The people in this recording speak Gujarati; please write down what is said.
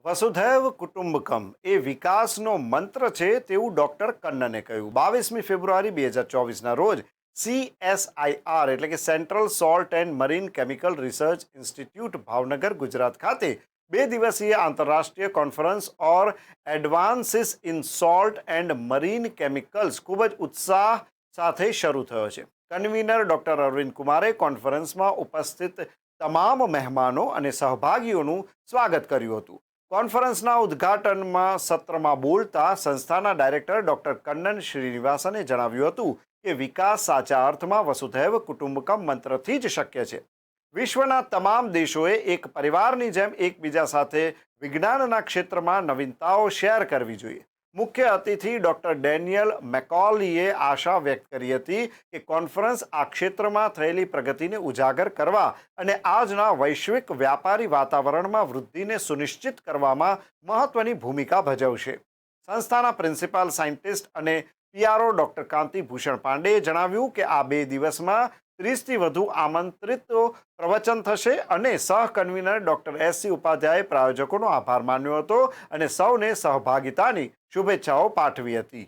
વસુધૈવ કુટુંબકમ એ વિકાસનો મંત્ર છે તેવું ડોક્ટર કન્નને કહ્યું. 22મી ફેબ્રુઆરી 2024ના રોજ CSIR એટલે કે central salt and marine chemical research institute Bhavnagar Gujarat ખાતે 2 દિવસીય આંતરરાષ્ટ્રીય conference or advances in salt and marine chemicals ખૂબ જ ઉત્સાહ સાથે શરૂ થયો છે. કન્વીનર ડોક્ટર અરવિંદ કુમારે કોન્ફરન્સમાં ઉપસ્થિત તમામ મહેમાનો અને સહભાગીઓનું સ્વાગત કર્યું હતું. કોન્ફરન્સના ઉદ્ઘાટનમાં સત્રમાં બોલતા સંસ્થાના ડાયરેક્ટર ડોક્ટર કન્નન શ્રીનિવાસને જણાવ્યું હતું કે વિકાસ સાચા અર્થમાં વસુધૈવ કુટુંબકમ મંત્રથી જ શક્ય છે. વિશ્વના તમામ દેશોએ એક પરિવારની જેમ એકબીજા સાથે વિજ્ઞાનના ક્ષેત્રમાં નવીનતાઓ શેર કરવી જોઈએ. મુખ્ય અતિથિ ડોક્ટર ડેનિયલ મેકોલીએ આશા વ્યક્ત કરી હતી કે કોન્ફરન્સ આ ક્ષેત્રમાં થયેલી પ્રગતિને ઉજાગર કરવા અને આજના વૈશ્વિક વ્યાપારી વાતાવરણમાં વૃદ્ધિને સુનિશ્ચિત કરવામાં મહત્વની ભૂમિકા ભજવશે. સંસ્થાના પ્રિન્સિપાલ સાયન્ટિસ્ટ અને PRO ડોક્ટર કાંતિ ભૂષણ પાંડેએ જણાવ્યું કે આ 2 દિવસમાં 30થી વધુ આમંત્રિતો પ્રવચન થશે અને સહ કન્વીનર ડોક્ટર SC ઉપાધ્યાયે પ્રાયોજકોનો આભાર માન્યો હતો અને સૌને સહભાગિતાની શુભેચ્છાઓ પાઠવી હતી.